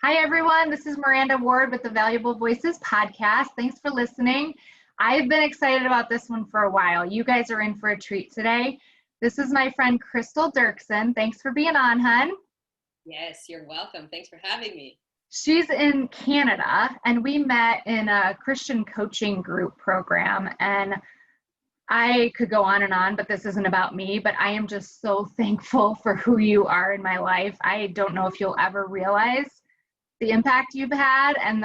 Hi, everyone. This is Miranda Ward with the Valuable Voices podcast. Thanks for listening. I've been excited about this one for a while. You guys are in for a treat today. This is my friend Crystal Derksen. Thanks for being on, hun. Yes, you're welcome. Thanks for having me. She's in Canada, and we met in a Christian coaching group program. And I could go on and on, but this isn't about me. But I am just so thankful for who you are in my life. I don't know if you'll ever realize the impact you've had and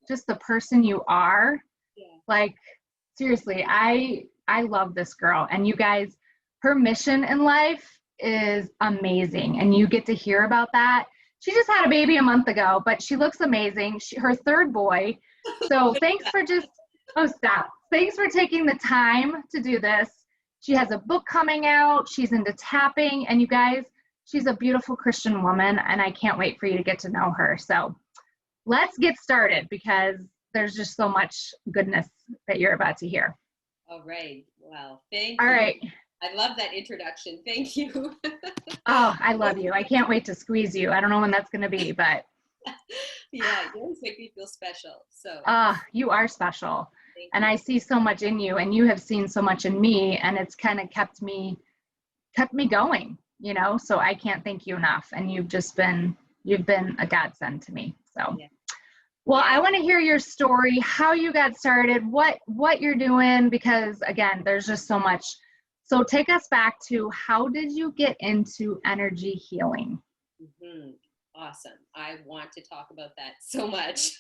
just the person you are. Yeah. Like, seriously, I love this girl, and you guys, her mission in life is amazing, and you get to hear about that. She just had a baby a month ago, but she looks amazing. Her third boy. So thanks for stop. Thanks for taking the time to do this. She has a book coming out. She's into tapping, and you guys, she's a beautiful Christian woman, and I can't wait for you to get to know her. So let's get started because there's just so much goodness that you're about to hear. All right. Wow. Thank you. All right. I love that introduction. Thank you. Oh, I love you. I can't wait to squeeze you. I don't know when that's going to be, but. Yeah, you always make me feel special. So. You are special. And I see so much in you, and you have seen so much in me, and it's kind of kept me going, so I can't thank you enough. And you've been a godsend to me. So, yeah. Well, yeah. I want to hear your story, how you got started, what you're doing, because again, there's just so much. So take us back to, how did you get into energy healing? Mm-hmm. Awesome. I want to talk about that so much.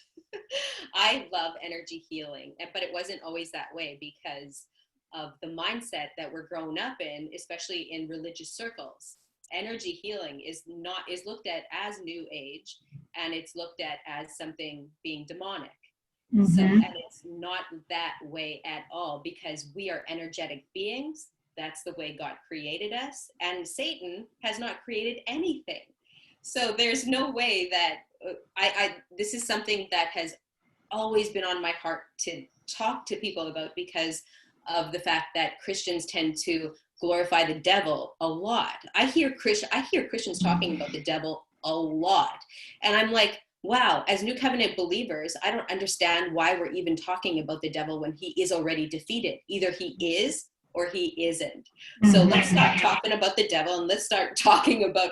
I love energy healing, but it wasn't always that way because of the mindset that we're grown up in, especially in religious circles. Energy healing is looked at as new age, and it's looked at as something being demonic. Mm-hmm. So, and it's not that way at all, because we are energetic beings. That's the way God created us, and Satan has not created anything. So there's no way that this is something that has always been on my heart to talk to people about, because of the fact that Christians tend to glorify the devil a lot. I hear Christians talking about the devil a lot. And I'm like, wow, as New Covenant believers, I don't understand why we're even talking about the devil when he is already defeated. Either he is or he isn't. So let's stop talking about the devil, and let's start talking about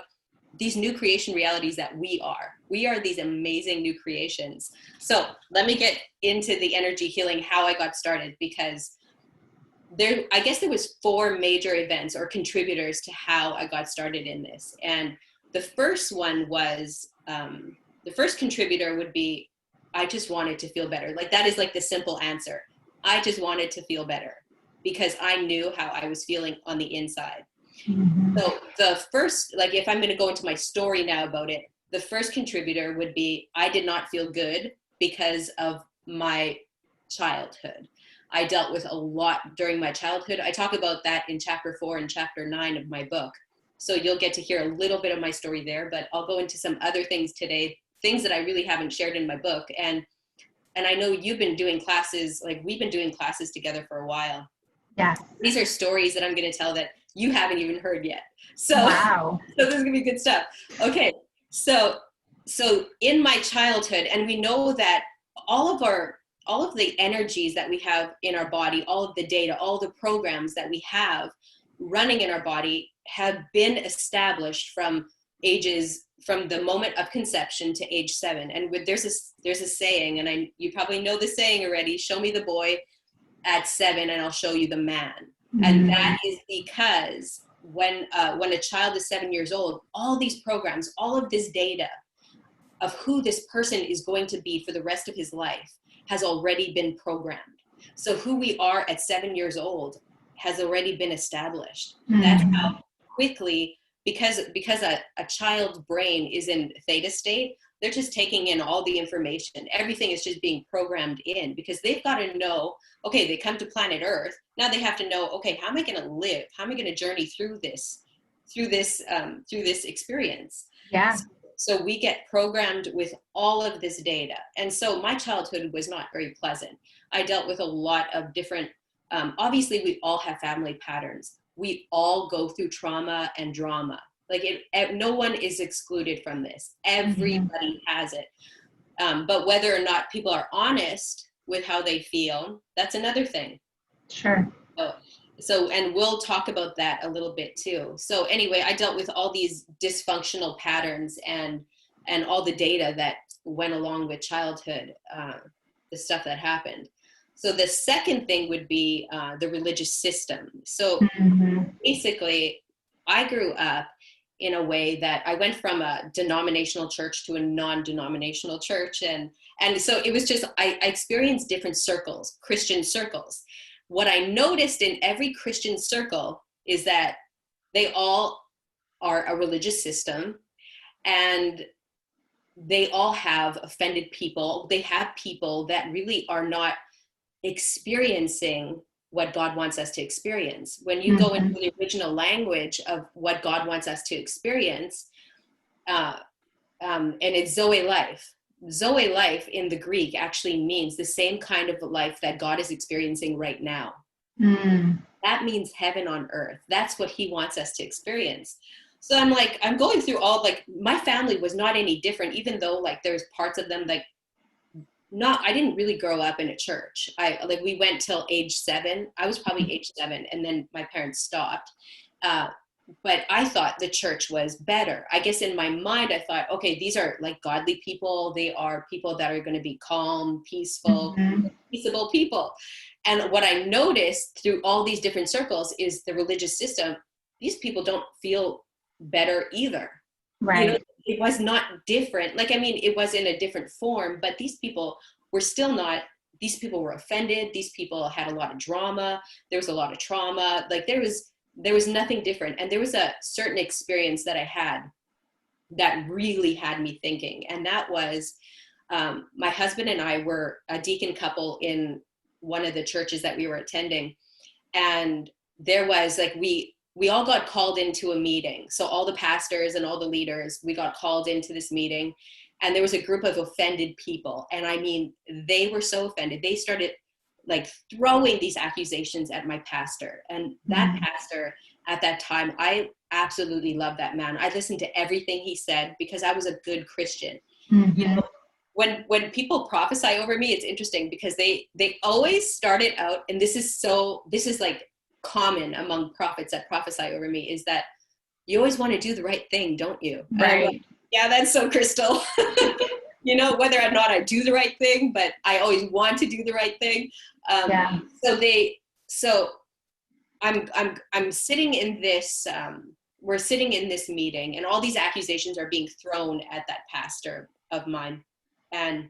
these new creation realities that we are. We are these amazing new creations. So let me get into the energy healing, how I got started, because I guess there was 4 major events or contributors to how I got started in this. And the first one was, the first contributor would be, I just wanted to feel better. Like, that is like the simple answer. I just wanted to feel better because I knew how I was feeling on the inside. Mm-hmm. So the first, like, if I'm going to go into my story now about it, the first contributor would be, I did not feel good because of my childhood. I dealt with a lot during my childhood. I talk about that in chapter 4 and chapter 9 of my book. So you'll get to hear a little bit of my story there, but I'll go into some other things today, things that I really haven't shared in my book. And I know you've been doing classes, like we've been doing classes together for a while. Yeah. These are stories that I'm going to tell that you haven't even heard yet. So, wow. So this is going to be good stuff. Okay. So in my childhood, and we know that all of the energies that we have in our body, all of the data, all the programs that we have running in our body have been established from the moment of conception to age 7. And there's a saying, and you probably know the saying already, show me the boy at 7 and I'll show you the man. Mm-hmm. And that is because when a child is 7 years old, all these programs, all of this data of who this person is going to be for the rest of his life has already been programmed. So who we are at 7 years old has already been established. Mm-hmm. That's how quickly, because a child's brain is in theta state, they're just taking in all the information. Everything is just being programmed in, because they've got to know, okay, they come to planet Earth. Now they have to know, okay, how am I going to live? How am I going to journey through this experience? Yeah. So we get programmed with all of this data. And so my childhood was not very pleasant. I dealt with a lot of different, obviously we all have family patterns. We all go through trauma and drama. Like no one is excluded from this. Everybody has it. But whether or not people are honest with how they feel, that's another thing. Sure. And we'll talk about that a little bit too. So anyway, I dealt with all these dysfunctional patterns and all the data that went along with childhood, the stuff that happened. So the second thing would be the religious system. So basically, I grew up in a way that I went from a denominational church to a non-denominational church. And so it was just, I experienced different circles, Christian circles. What I noticed in every Christian circle is that they all are a religious system, and they all have offended people. They have people that really are not experiencing what God wants us to experience. When you go into the original language of what God wants us to experience, and it's Zoe life. Zoe life in the Greek actually means the same kind of life that God is experiencing right now. That means heaven on earth. That's what he wants us to experience. So I'm going through all, like, my family was not any different, even though like there's parts of them like, I didn't really grow up in a church. We went till age 7. I was probably age 7, and then my parents stopped. But I thought the church was better. I guess in my mind, I thought, okay, these are like godly people. They are people that are going to be calm, peaceful, peaceable people. And what I noticed through all these different circles is the religious system. These people don't feel better either. Right. You know, it was not different. Like, I mean, it was in a different form, but these people were still not, these people were offended. These people had a lot of drama. There was a lot of trauma. Like there was nothing different. And there was a certain experience that I had that really had me thinking. And that was, my husband and I were a deacon couple in one of the churches that we were attending. And there was like, we all got called into a meeting. So all the pastors and all the leaders, we got called into this meeting, and there was a group of offended people. And I mean, they were so offended. They started like throwing these accusations at my pastor. And that pastor at that time, I absolutely loved that man. I listened to everything he said because I was a good Christian. You know, when people prophesy over me, it's interesting because they always started out, and this is like common among prophets that prophesy over me, is that you always want to do the right thing, don't you? Right. Like, yeah, that's so Crystal. You know, whether or not I do the right thing, but I always want to do the right thing. So I'm sitting in this, we're sitting in this meeting, and all these accusations are being thrown at that pastor of mine. And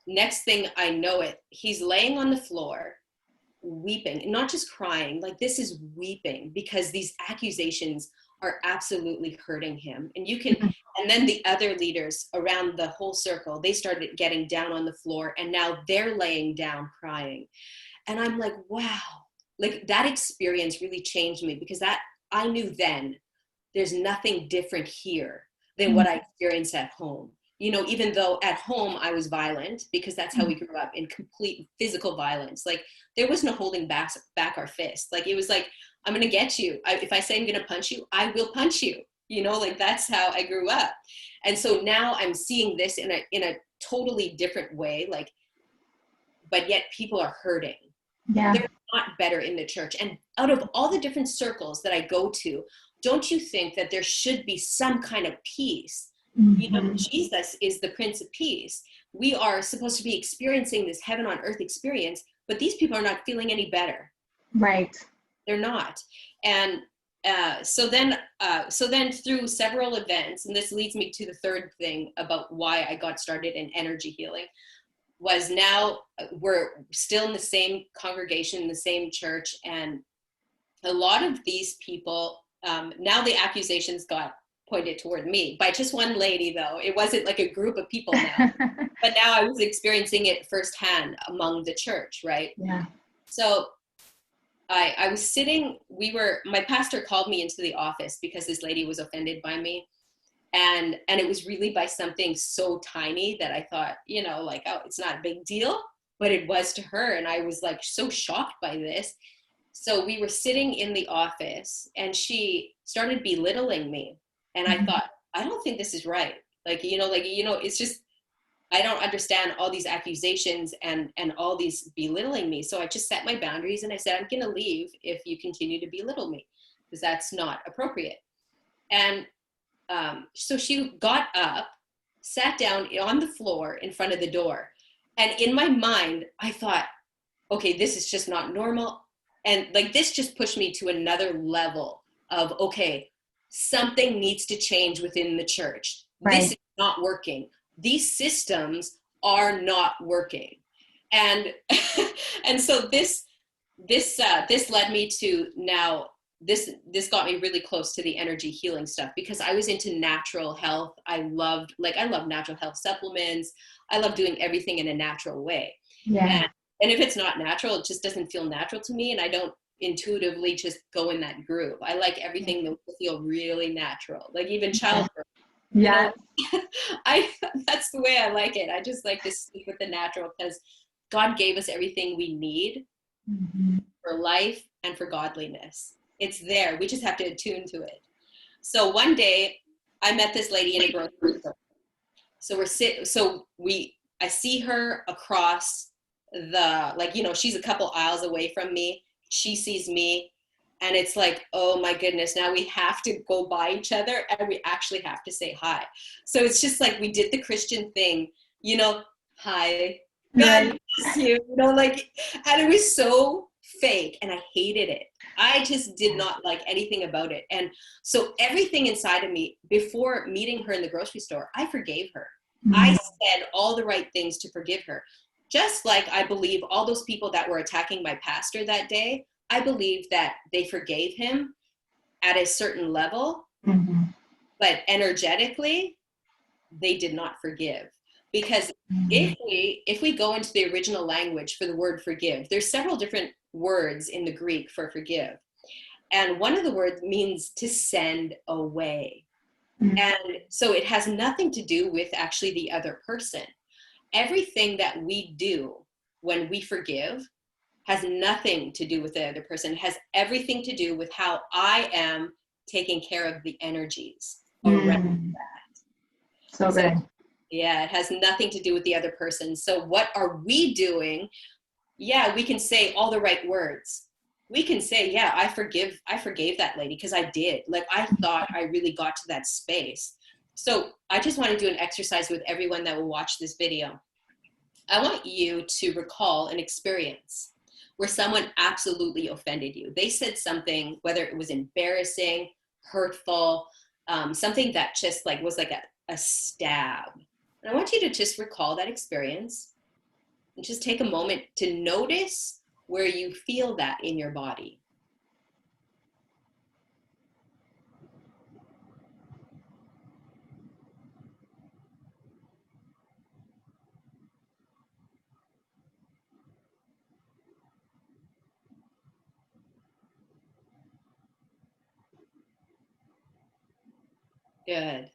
next thing I know it, he's laying on the floor, weeping, not just crying, like this is weeping because these accusations are absolutely hurting him. And and then the other leaders around the whole circle, they started getting down on the floor, and now they're laying down crying. And I'm like, wow, like that experience really changed me, because that I knew then there's nothing different here than what I experienced at home. You know, even though at home I was violent, because that's how we grew up, in complete physical violence. Like there was no holding back our fist. Like it was like, I'm going to get you. If I say I'm going to punch you, I will punch you. You know, like that's how I grew up. And so now I'm seeing this in a totally different way. Like, but yet people are hurting. Yeah. They're not better in the church. And out of all the different circles that I go to, don't you think that there should be some kind of peace? You know, Jesus is the Prince of Peace. We are supposed to be experiencing this heaven on earth experience, but these people are not feeling any better. Right. They're not. And so then through several events, and this leads me to the third thing about why I got started in energy healing, was now we're still in the same congregation, the same church, and a lot of these people, now the accusations got pointed toward me by just one lady, though. It wasn't like a group of people now, but now I was experiencing it firsthand among the church, right? Yeah. So I was sitting, my pastor called me into the office because this lady was offended by me. And it was really by something so tiny that I thought, you know, like, oh, it's not a big deal, but it was to her. And I was like so shocked by this. So we were sitting in the office and she started belittling me. And I thought, I don't think this is right. It's just, I don't understand all these accusations and all these belittling me. So I just set my boundaries and I said, I'm going to leave if you continue to belittle me, because that's not appropriate. And so she got up, sat down on the floor in front of the door. And in my mind, I thought, okay, this is just not normal. And like, this just pushed me to another level of, okay, something needs to change within the church. Right. This is not working. These systems are not working. And, and so this led me to now, this got me really close to the energy healing stuff, because I was into natural health. I love natural health supplements. I love doing everything in a natural way. Yeah. And if it's not natural, it just doesn't feel natural to me. And I don't intuitively just go in that groove. I like everything to feel really natural, like even childbirth. Yeah. That's the way I like it. I just like to stick with the natural, because God gave us everything we need for life and for godliness. It's there. We just have to attune to it. So one day I met this lady in a grocery store. I see her across she's a couple aisles away from me. She sees me, and it's like, oh my goodness, now we have to go by each other and we actually have to say hi. So it's just like, we did the Christian thing, hi, God bless you, and it was so fake, and I hated it. I just did not like anything about it. And so everything inside of me, before meeting her in the grocery store, I forgave her. I said all the right things to forgive her. Just like I believe all those people that were attacking my pastor that day, I believe that they forgave him at a certain level, but energetically, they did not forgive. Because if we go into the original language for the word forgive, there's several different words in the Greek for forgive. And one of the words means to send away. And so it has nothing to do with actually the other person. Everything that we do when we forgive has nothing to do with the other person. It has everything to do with how I am taking care of the energies around that. So good. Yeah, it has nothing to do with the other person. So what are we doing? Yeah, we can say all the right words. We can say, yeah, I forgave that lady, because I did. Like, I thought I really got to that space. So I just want to do an exercise with everyone that will watch this video. I want you to recall an experience where someone absolutely offended you. They said something, whether it was embarrassing, hurtful, something that just was like a stab. And I want you to just recall that experience and just take a moment to notice where you feel that in your body. Good.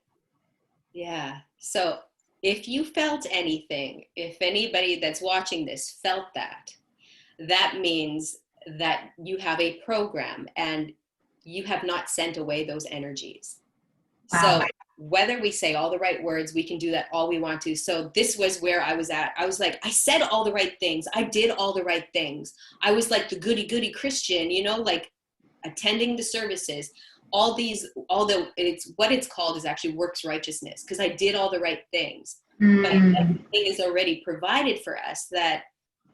Yeah. So if you felt anything, if anybody that's watching this felt that, that means that you have a program and you have not sent away those energies. Wow. So whether we say all the right words, we can do that all we want to. So this was where I was at. I was like, I said all the right things. I did all the right things. I was like the goody Christian, like attending the services. Although what it's called is actually works righteousness, because I did all the right things. But everything is already provided for us, that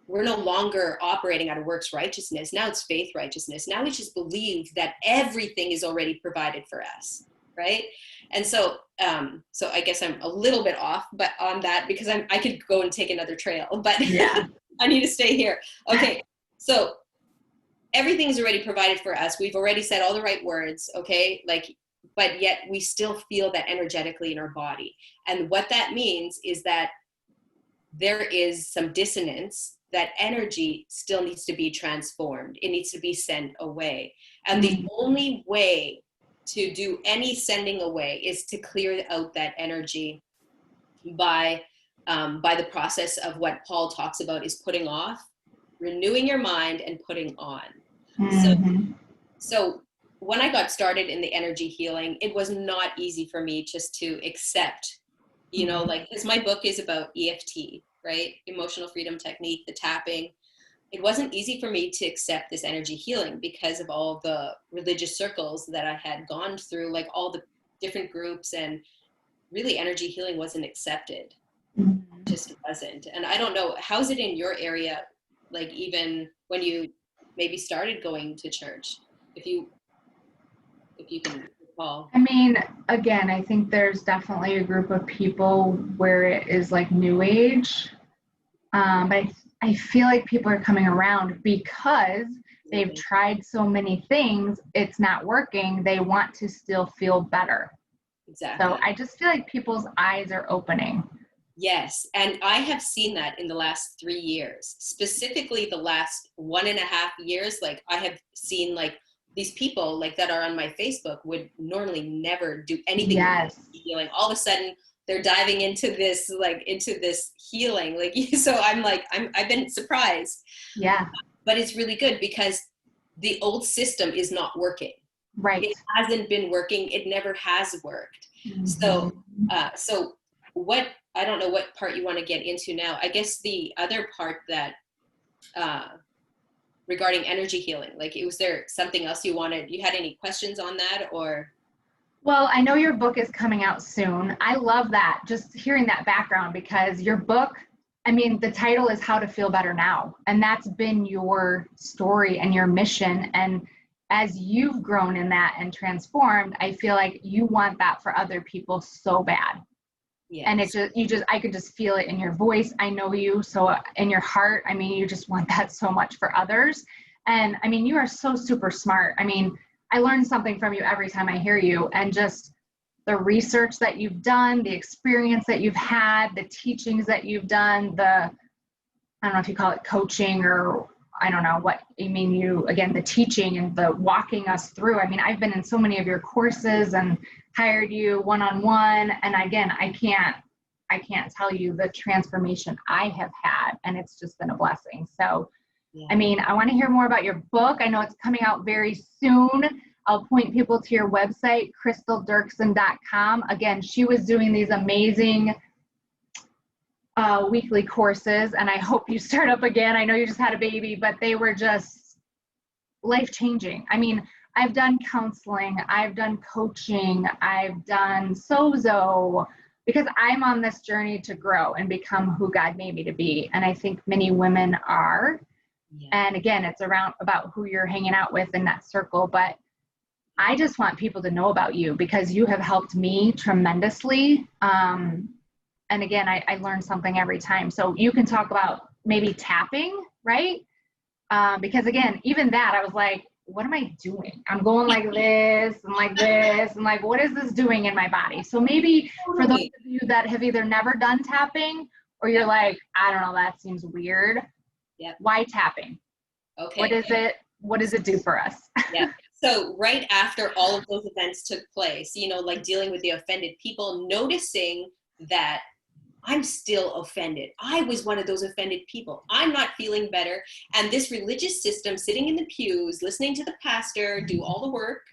we're no longer operating out of works righteousness. Now it's faith righteousness. Now we just believe that everything is already provided for us, right? And so I guess I'm a little bit off, but on that, because I could go and take another trail, but yeah. I need to stay here. Okay, so everything is already provided for us. We've already said all the right words, okay? But yet we still feel that energetically in our body. And what that means is that there is some dissonance. That energy still needs to be transformed. It needs to be sent away. And the only way to do any sending away is to clear out that energy by the process of what Paul talks about is putting off, renewing your mind, and putting on. So, Mm-hmm. so when I got started in the energy healing, it was not easy for me just to accept, like, because my book is about EFT, right? Emotional freedom technique, the tapping. It wasn't easy for me to accept this energy healing because of all the religious circles that I had gone through, like all the different groups, and really energy healing wasn't accepted. Mm-hmm. Just wasn't. And I don't know, how's it in your area, like even when you maybe started going to church, if you can recall. I mean, again, I think there's definitely a group of people where it is like new age. But I feel like people are coming around because they've tried so many things, it's not working. They want to still feel better. So Exactly. I just feel like people's eyes are opening. Yes, and I have seen that in the last 3 years, specifically the last 1.5 years. Like I have seen like these people like that are on my Facebook would normally never do anything with Yes. healing. All of a sudden they're diving into this healing. Like so I've been surprised. Yeah. But it's really good because the old system is not working. Right. It hasn't been working. It never has worked. So, Mm-hmm. so what, I don't know what part you want to get into now. I guess the other part that, regarding energy healing, like, was there something else you had any questions on that, or? Well, I know your book is coming out soon. I love that, just hearing that background, because your book, I mean, the title is How to Feel Better Now. And that's been your story and your mission. And as you've grown in that and transformed, I feel like you want that for other people so bad. And Yes. I could just feel it in your voice. I know you. So in your heart, I mean, you just want that so much for others. And I mean, you are so super smart. I mean, I learn something from you every time I hear you, and just the research that you've done, the experience that you've had, the teachings that you've done, I don't know if you call it coaching, or I don't know what you mean. Again, the teaching and the walking us through. I mean, I've been in so many of your courses and hired you one-on-one. And again, I can't tell you the transformation I have had, and it's just been a blessing. So, Yeah. I mean, I want to hear more about your book. I know it's coming out very soon. I'll point people to your website, crystalderksen.com. Again, she was doing these amazing weekly courses, and I hope you start up again. I know you just had a baby, but they were just life-changing. I mean, I've done counseling, I've done coaching, I've done sozo, because I'm on this journey to grow and become who God made me to be. And I think many women are. Yeah. And again, it's about who you're hanging out with in that circle. But I just want people to know about you, because you have helped me tremendously. And again, I learn something every time. So you can talk about maybe tapping, right? Because again, even that, I was like, what am I doing? I'm going like this and like this, and like, what is this doing in my body? So maybe for those of you that have either never done tapping, or you're like, I don't know, that seems weird. Yep. Why tapping? Okay. What is it? What does it do for us? Yeah. So right after all of those events took place, like dealing with the offended people, noticing that I'm still offended. I was one of those offended people. I'm not feeling better. And this religious system, sitting in the pews, listening to the pastor do all the work,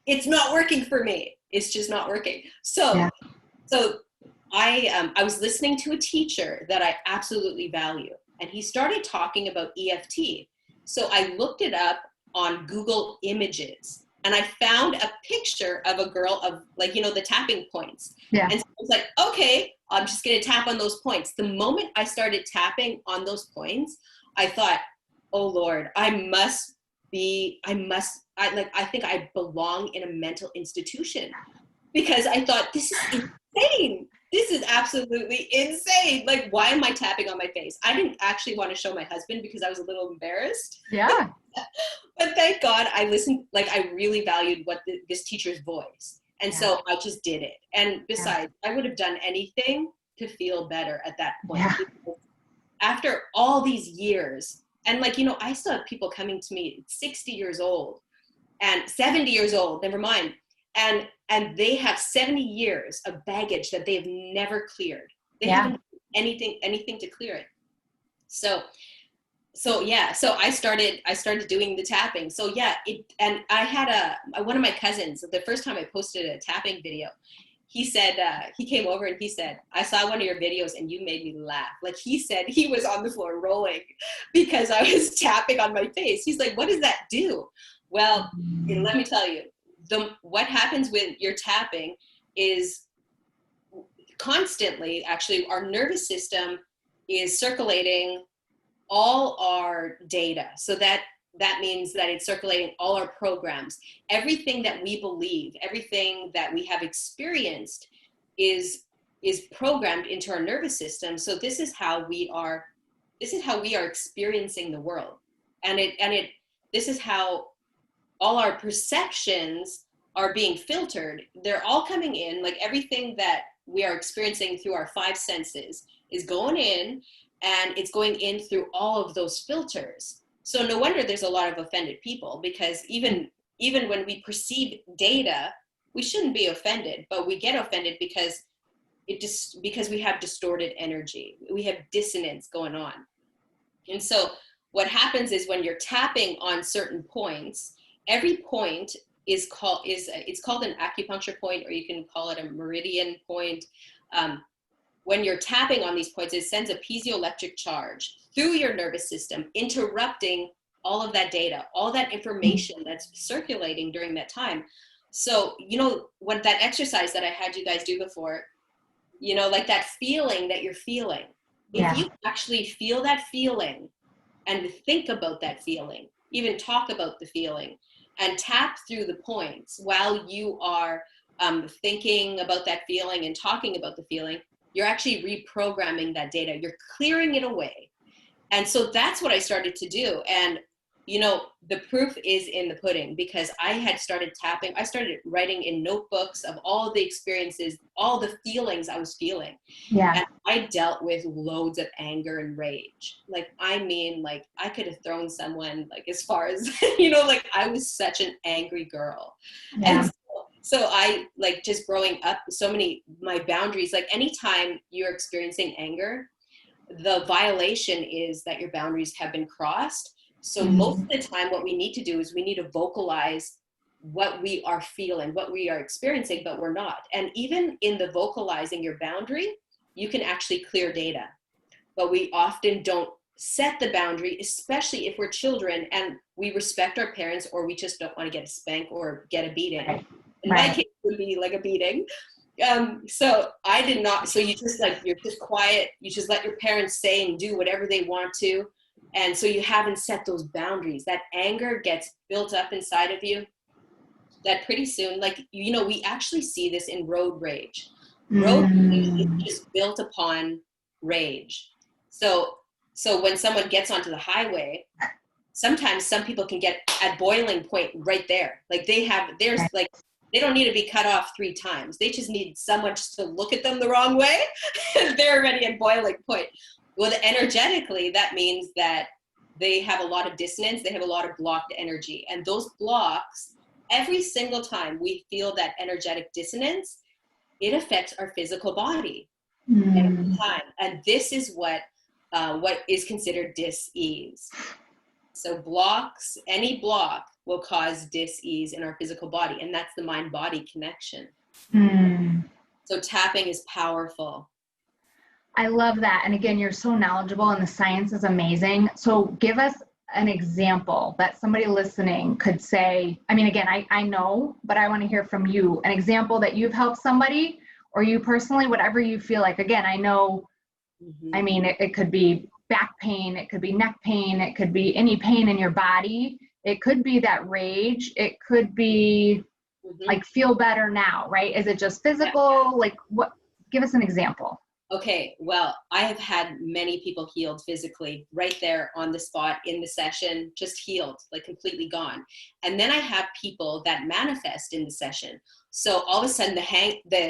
it's not working for me. It's just not working. So, Yeah. so I was listening to a teacher that I absolutely value, and he started talking about EFT. So I looked it up on Google Images, and I found a picture of a girl of, like, the tapping points. Yeah. And so I was like, okay, I'm just going to tap on those points. The moment I started tapping on those points, I thought, oh Lord, I think I belong in a mental institution, because I thought, this is insane. This is absolutely insane. Like, why am I tapping on my face? I didn't actually want to show my husband because I was a little embarrassed. Yeah. But thank God I listened. Like, I really valued this teacher's voice. And so I just did it. And besides, I would have done anything to feel better at that point. Yeah. After all these years, and I still have people coming to me 60 years old and 70 years old, never mind. And they have 70 years of baggage that they've never cleared. They haven't done anything to clear it. So so I started doing the tapping. So yeah, and I had one of my cousins, the first time I posted a tapping video, he said, he came over and he said, I saw one of your videos and you made me laugh. Like, he said he was on the floor rolling because I was tapping on my face. He's like, what does that do? Well, let me tell you, what happens when you're tapping is constantly, actually, our nervous system is circulating all our data. So that means that it's circulating all our programs. Everything that we believe, everything that we have experienced is programmed into our nervous system. So this is how we are experiencing the world. And this is how all our perceptions are being filtered. They're all coming in, like everything that we are experiencing through our five senses is going in, and it's going in through all of those filters. So no wonder there's a lot of offended people, because even when we perceive data, we shouldn't be offended, but we get offended because because we have distorted energy. We have dissonance going on. And so what happens is when you're tapping on certain points, every point is called an acupuncture point, or you can call it a meridian point. When you're tapping on these points, it sends a piezoelectric charge through your nervous system, interrupting all of that data, all that information that's circulating during that time. So, what that exercise that I had you guys do before, like that feeling that you're feeling, if you actually feel that feeling and think about that feeling, even talk about the feeling and tap through the points while you are thinking about that feeling and talking about the feeling, you're actually reprogramming that data. You're clearing it away. And so that's what I started to do. And, the proof is in the pudding, because I had started tapping. I started writing in notebooks of all the experiences, all the feelings I was feeling. Yeah. And I dealt with loads of anger and rage. Like, I could have thrown someone, like, as far as, like, I was such an angry girl. Yeah. And so I, like, just growing up, my boundaries, like, anytime you're experiencing anger, the violation is that your boundaries have been crossed. So most of the time, what we need to do is we need to vocalize what we are feeling, what we are experiencing, but we're not. And even in the vocalizing your boundary, you can actually clear data. But we often don't set the boundary, especially if we're children and we respect our parents, or we just don't want to get a spank or get a beating. Right. In my case, it would be like a beating. So I did not. So you're just quiet. You just let your parents say and do whatever they want to. And so you haven't set those boundaries. That anger gets built up inside of you, that pretty soon, like, we actually see this in road rage. Road rage is just built upon rage. So when someone gets onto the highway, sometimes some people can get at boiling point right there. Like, they don't need to be cut off 3 times. They just need someone just to look at them the wrong way, and they're already at boiling point. Well, energetically, that means that they have a lot of dissonance. They have a lot of blocked energy. And those blocks, every single time we feel that energetic dissonance, it affects our physical body every time. And this is what is considered dis-ease. So any block will cause dis-ease in our physical body. And that's the mind-body connection. So tapping is powerful. I love that. And again, you're so knowledgeable and the science is amazing. So give us an example that somebody listening could say. I mean, again, I know, but I want to hear from you, an example that you've helped somebody, or you personally, whatever you feel like. Again, I know, I mean, it could be back pain, it could be neck pain, it could be any pain in your body. It could be that rage. It could be like, feel better now, right? Is it just physical? Yeah. Like, what? Give us an example. Okay, well, I have had many people healed physically right there on the spot in the session, just healed, like completely gone. And then I have people that manifest in the session. So all of a sudden the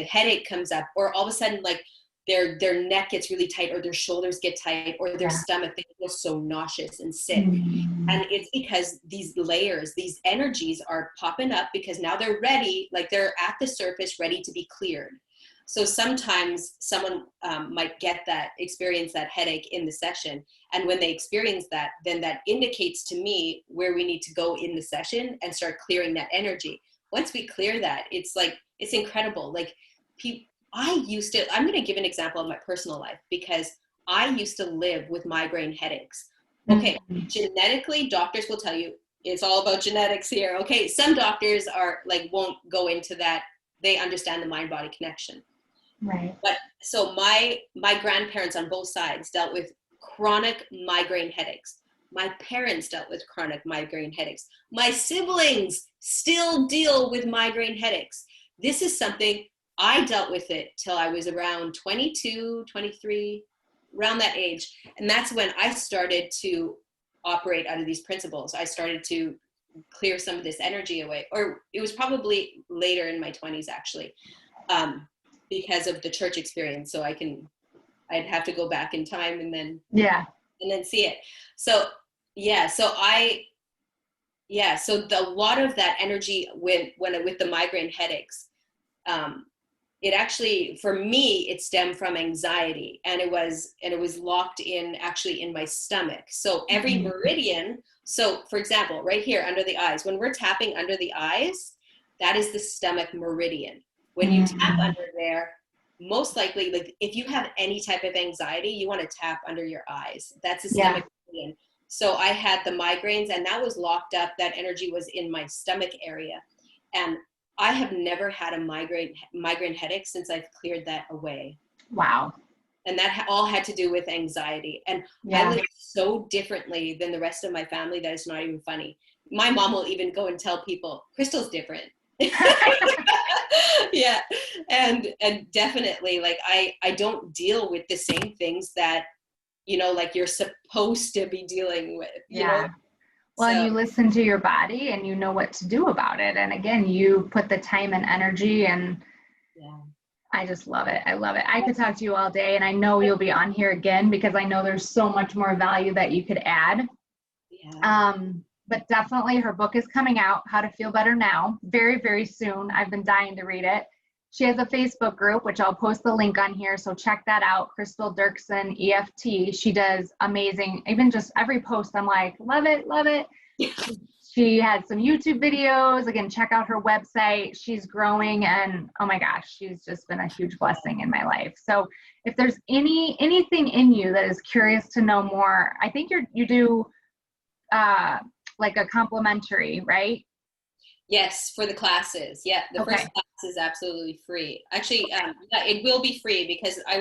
headache comes up, or all of a sudden, like, their neck gets really tight, or their shoulders get tight, or their stomach, they feel so nauseous and sick. And it's because these layers, these energies are popping up, because now they're ready, like they're at the surface, ready to be cleared. So sometimes someone might experience that headache in the session. And when they experience that, then that indicates to me where we need to go in the session and start clearing that energy. Once we clear that, it's incredible. Like I'm going to give an example of my personal life, because I used to live with migraine headaches. Okay, genetically, doctors will tell you it's all about genetics here. Okay, some doctors won't go into that. They understand the mind-body connection. Right. But so my grandparents on both sides dealt with chronic migraine headaches. My parents dealt with chronic migraine headaches. My siblings still deal with migraine headaches. This is something I dealt with it till I was around 22, 23, around that age. And that's when I started to operate out of these principles. I started to clear some of this energy away, or it was probably later in my 20s actually, because of the church experience. So I'd have to go back in time and then see it. So so a lot of that energy with the migraine headaches, it actually, for me, it stemmed from anxiety, and it was locked in actually in my stomach. So every meridian, so for example, right here under the eyes, when we're tapping under the eyes, that is the stomach meridian. When you tap under there, most likely, like if you have any type of anxiety, you want to tap under your eyes. That's the stomach meridian. So I had the migraines, and that was locked up. That energy was in my stomach area. And I have never had a migraine headache since I've cleared that away. Wow. And that all had to do with anxiety. And I live so differently than the rest of my family that it's not even funny. My mom will even go and tell people, Crystal's different. Yeah. And definitely, like, I don't deal with the same things that, like you're supposed to be dealing with, you know? Well, and you listen to your body and you know what to do about it. And again, you put the time and energy, and I just love it. I love it. I could talk to you all day, and I know you'll be on here again because I know there's so much more value that you could add. But definitely her book is coming out, How to Feel Better Now, very, very soon. I've been dying to read it. She has a Facebook group, which I'll post the link on here. So check that out. Crystal Derksen, EFT. She does amazing. Even just every post, I'm like, love it, love it. She had some YouTube videos. Again, check out her website. She's growing, and oh my gosh, she's just been a huge blessing in my life. So if there's anything in you that is curious to know more, I think you do like a complimentary, right? Yes, for the classes. Yeah, the first class is absolutely free. Actually, it will be free because I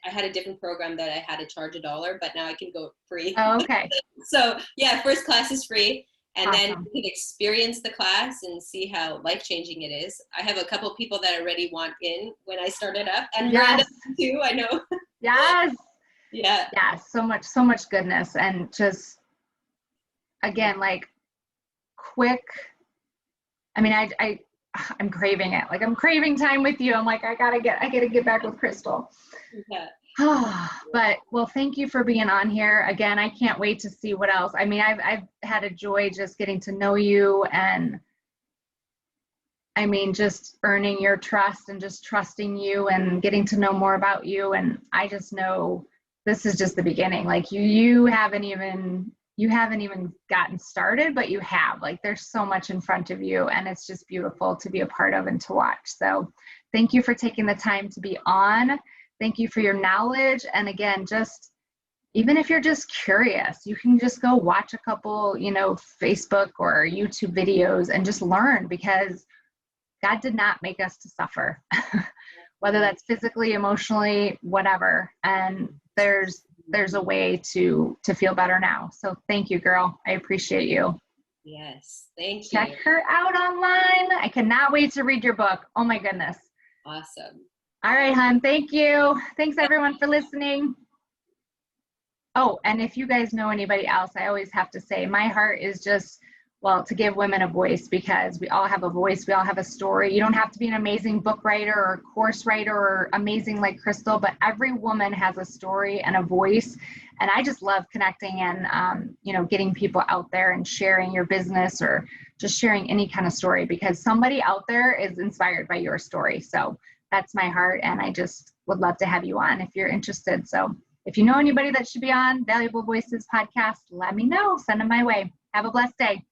had a different program that I had to charge $1, but now I can go free. Oh, okay. So yeah, first class is free. And then you can experience the class and see how life-changing it is. I have a couple people that already want in when I started up, and Miranda too, I know. Yes. Yeah. Yeah, so much goodness, and just, again, like quick, I mean, I'm craving it. Like I'm craving time with you. I'm like, I gotta get back with Crystal. Yeah. But well, thank you for being on here again. I can't wait to see what else. I mean, I've had a joy just getting to know you, and I mean, just earning your trust and just trusting you and getting to know more about you. And I just know this is just the beginning. Like you haven't even gotten started, but you have. Like there's so much in front of you, and it's just beautiful to be a part of and to watch. So thank you for taking the time to be on. Thank you for your knowledge. And again, just even if you're just curious, you can just go watch a couple, Facebook or YouTube videos and just learn, because God did not make us to suffer, whether that's physically, emotionally, whatever. And there's a way to feel better now. So thank you, girl. I appreciate you. Yes. Thank you. Check her out online. I cannot wait to read your book. Oh my goodness. Awesome. All right, hon. Thank you. Thanks everyone for listening. Oh, and if you guys know anybody else, I always have to say my heart is just, well, to give women a voice, because we all have a voice. We all have a story. You don't have to be an amazing book writer or course writer or amazing like Crystal, but every woman has a story and a voice. And I just love connecting and, getting people out there and sharing your business or just sharing any kind of story, because somebody out there is inspired by your story. So that's my heart. And I just would love to have you on if you're interested. So if you know anybody that should be on Valuable Voices podcast, let me know. Send them my way. Have a blessed day.